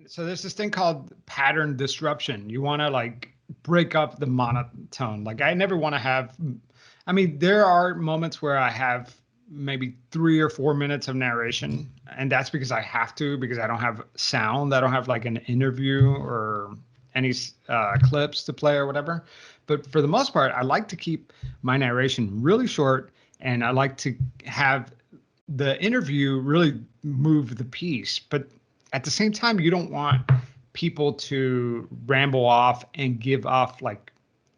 So there's this thing called pattern disruption. You want to like break up the monotone. Like I never want to have, I mean, there are moments where I have maybe 3 or 4 minutes of narration, and that's because I have to, because I don't have sound. I don't have like an interview or any clips to play or whatever. But for the most part, I like to keep my narration really short, and I like to have the interview really move the piece. But at the same time, you don't want people to ramble off and give off like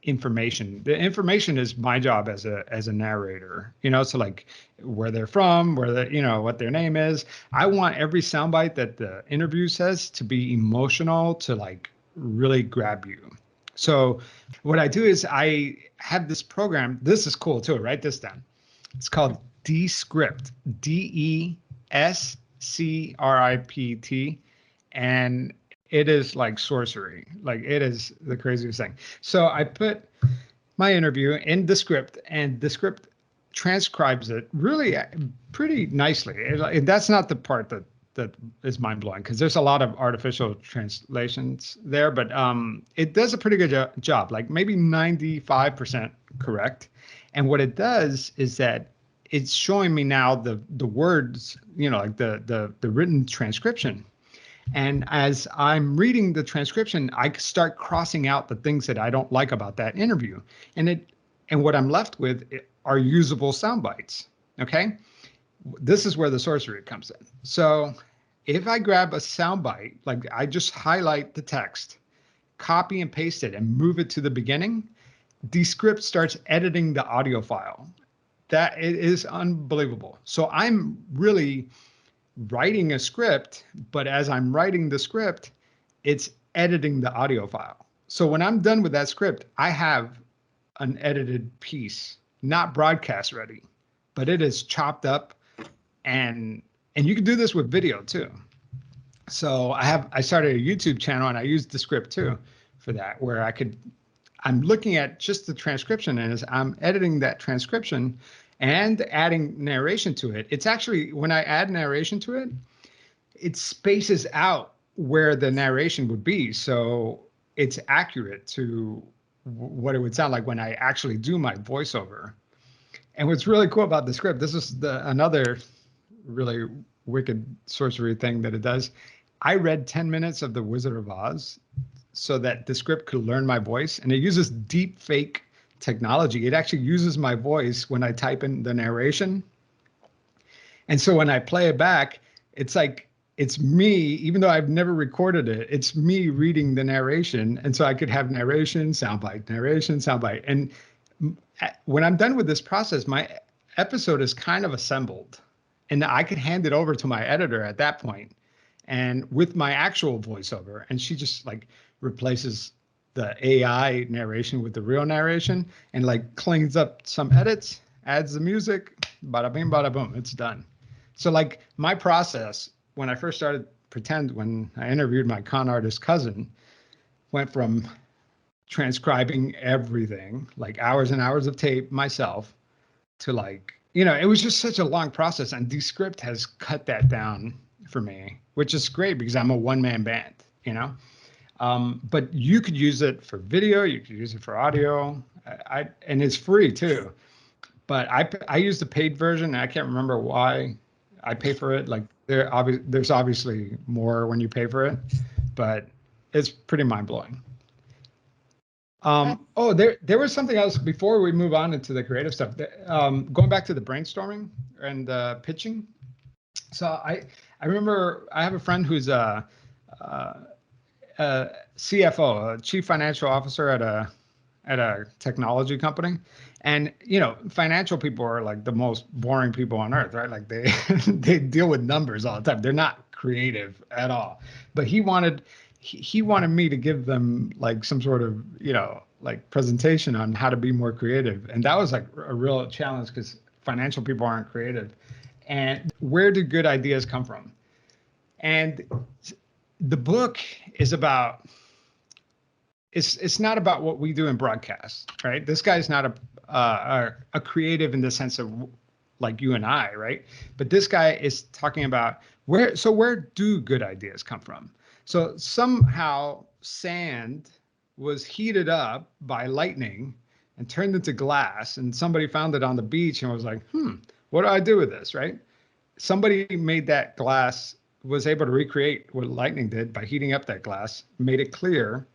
information. The information is my job as a narrator, you know, so like where they're from, where they, you know, what their name is. I want every soundbite that the interview says to be emotional, to like really grab you. So what I do is I have this program. This is cool too. Write this down. It's called Descript, Descript, and it is like sorcery. Like it is the craziest thing. So I put my interview in Descript, and Descript transcribes it really pretty nicely. That's not the part that is mind blowing, because there's a lot of artificial translations there, but it does a pretty good job, like maybe 95% correct. And what it does is that it's showing me now the words, you know, like the written transcription. And as I'm reading the transcription, I start crossing out the things that I don't like about that interview. And what I'm left with are usable sound bites. Okay. This is where the sorcery comes in. So if I grab a sound bite, like I just highlight the text, copy and paste it, and move it to the beginning, Descript starts editing the audio file. That it is unbelievable. So I'm really writing a script, but as I'm writing the script, it's editing the audio file. So when I'm done with that script, I have an edited piece, not broadcast ready, but it is chopped up, and you can do this with video too. So I started a YouTube channel, and I used the script too for that, where I'm looking at just the transcription, and as I'm editing that transcription and adding narration to it, it's actually, when I add narration to it, it spaces out where the narration would be. So it's accurate to what it would sound like when I actually do my voiceover. And what's really cool about the script, this is another really wicked sorcery thing that it does. I read 10 minutes of The Wizard of Oz so that the script could learn my voice, and it uses deep fake technology. It actually uses my voice when I type in the narration. And so when I play it back, it's like, it's me, even though I've never recorded it, it's me reading the narration. And so I could have narration, soundbite, narration, soundbite. And when I'm done with this process, my episode is kind of assembled, and I could hand it over to my editor at that point, and with my actual voiceover, and she just like replaces the AI narration with the real narration, and like cleans up some edits, adds the music, bada bing, bada boom, it's done. So like my process when I first started Pretend, when I interviewed my con artist cousin, went from transcribing everything, like hours and hours of tape myself, to like, you know, it was just such a long process. And Descript has cut that down for me, which is great because I'm a one-man band, you know. But you could use it for video, you could use it for audio, and it's free too. But I use the paid version, and I can't remember why I pay for it. Like there's obviously more when you pay for it, but it's pretty mind blowing. Oh, there was something else before we move on into the creative stuff. Going back to the brainstorming and pitching. So I remember I have a friend who's a CFO, a chief financial officer at a technology company. And, you know, financial people are like the most boring people on earth, right? Like they they deal with numbers all the time. They're not creative at all. But he wanted me to give them like some sort of, you know, like presentation on how to be more creative. And that was like a real challenge because financial people aren't creative. And where do good ideas come from? And the book is about, it's not about what we do in broadcast, right? This guy's not a creative in the sense of like you and I, right? But this guy is talking about where do good ideas come from? So somehow sand was heated up by lightning and turned into glass, and somebody found it on the beach and was like, what do I do with this, right? Somebody made that glass, was able to recreate what lightning did by heating up that glass, made it clear.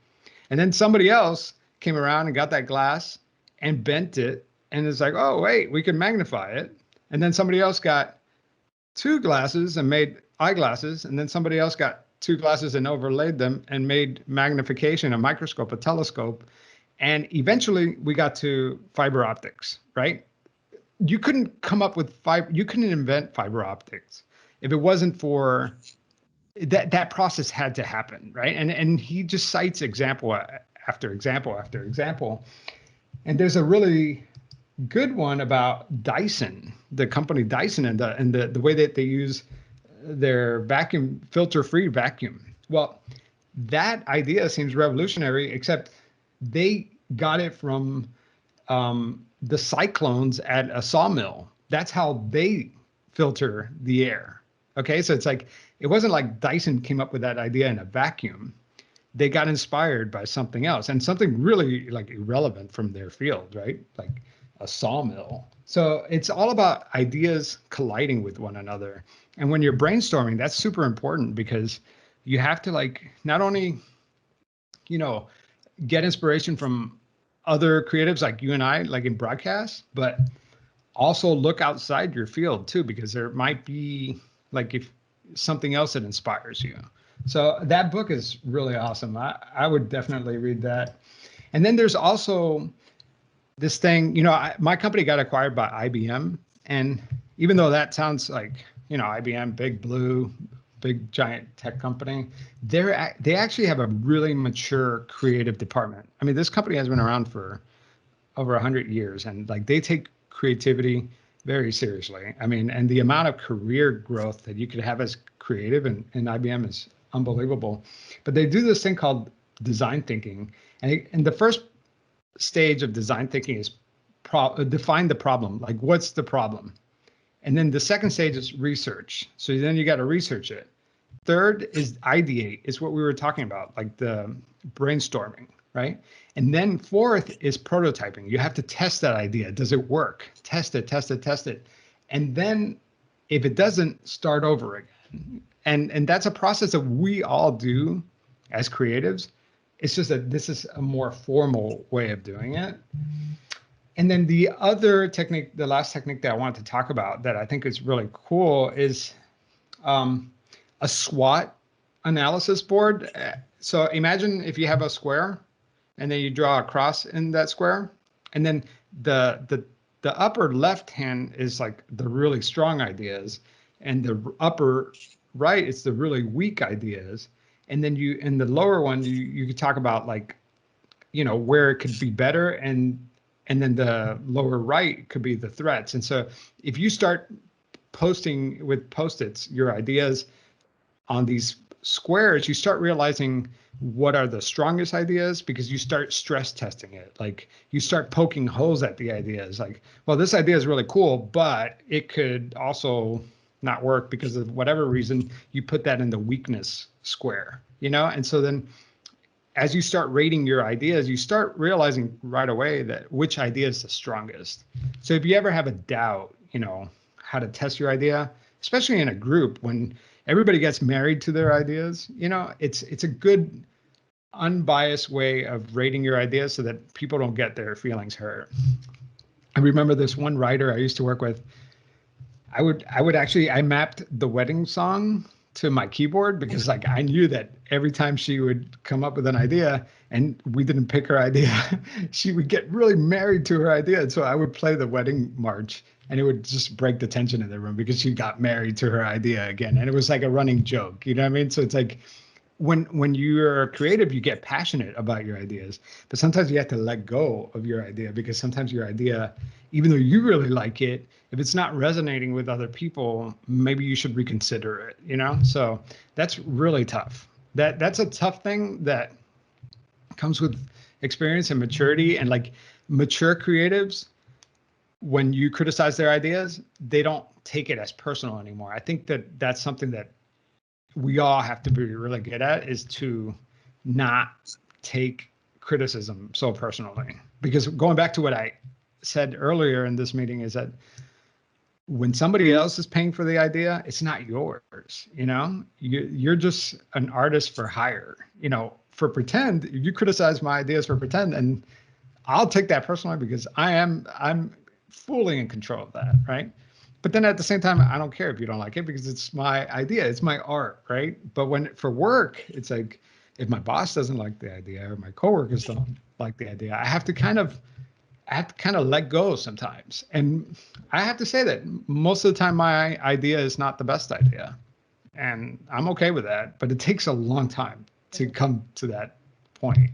And then somebody else came around and got that glass and bent it. And it's like, oh, wait, we can magnify it. And then somebody else got two glasses and made eyeglasses. And then somebody else got two glasses and overlaid them and made magnification, a microscope, a telescope. And eventually we got to fiber optics, right? You couldn't come up with you couldn't invent fiber optics if it wasn't for that process had to happen, right? And he just cites example after example after example. And there's a really good one about Dyson, the company Dyson, and the way that they use their vacuum filter-free vacuum. Well, that idea seems revolutionary, except they got it from the cyclones at a sawmill. That's how they filter the air. Okay, so it's like, it wasn't like Dyson came up with that idea in a vacuum. They got inspired by something else, and something really like irrelevant from their field, right? Like a sawmill. So it's all about ideas colliding with one another. And when you're brainstorming, that's super important, because you have to like not only, get inspiration from other creatives like you and I, like in broadcast, but also look outside your field too, because there might be like if something else that inspires you. So that book is really awesome. I would definitely read that. And then there's also this thing, my company got acquired by IBM. And even though that sounds like, IBM, big blue, big giant tech company, they actually have a really mature creative department. I mean, this company has been around for over 100 years, and like they take creativity very seriously. I mean, and the amount of career growth that you could have as creative in IBM is unbelievable. But they do this thing called design thinking. And the first stage of design thinking is define the problem. Like, what's the problem? And then the second stage is research. So then you got to research it. Third is ideate, is what we were talking about, like the brainstorming, right? And then fourth is prototyping. You have to test that idea. Does it work? Test it, test it, test it. And then if it doesn't, start over again. And that's a process that we all do as creatives. It's just that this is a more formal way of doing it. And then the other technique, the last technique that I wanted to talk about that I think is really cool is a SWOT analysis board. So imagine if you have a square and then you draw a cross in that square, and then the upper left hand is like the really strong ideas, and the upper right is the really weak ideas. And then in the lower one, you could talk about like, where it could be better, and then the lower right could be the threats. And so if you start posting with Post-its your ideas on these squares, you start realizing what are the strongest ideas, because you start stress testing it. Like you start poking holes at the ideas, like, well, this idea is really cool, but it could also not work because of whatever reason. You put that in the weakness square, and so then as you start rating your ideas, you start realizing right away that which idea is the strongest. So if you ever have a doubt, how to test your idea, especially in a group when everybody gets married to their ideas, it's a good unbiased way of rating your ideas so that people don't get their feelings hurt. I remember this one writer I used to work with. I mapped the wedding song to my keyboard, because like I knew that every time she would come up with an idea and we didn't pick her idea, she would get really married to her idea. And so I would play the wedding march, and it would just break the tension in the room because she got married to her idea again. And it was like a running joke, you know what I mean? So it's like when you're creative, you get passionate about your ideas, but sometimes you have to let go of your idea, because sometimes your idea, even though you really like it, if it's not resonating with other people, maybe you should reconsider it, So that's really tough. That's a tough thing that comes with experience and maturity. And like mature creatives, when you criticize their ideas, they don't take it as personal anymore. I think that that's something that we all have to be really good at is to not take criticism so personally. Because going back to what I said earlier in this meeting is that when somebody else is paying for the idea, it's not yours. You're just an artist for hire. For pretend, you criticize my ideas for pretend, and I'll take that personally because I'm fully in control of that, right? But then at the same time, I don't care if you don't like it because it's my idea, it's my art, right? But for work, it's like if my boss doesn't like the idea or my coworkers don't like the idea, I have to kind of let go sometimes. And I have to say that most of the time my idea is not the best idea. And I'm okay with that, but it takes a long time to come to that point.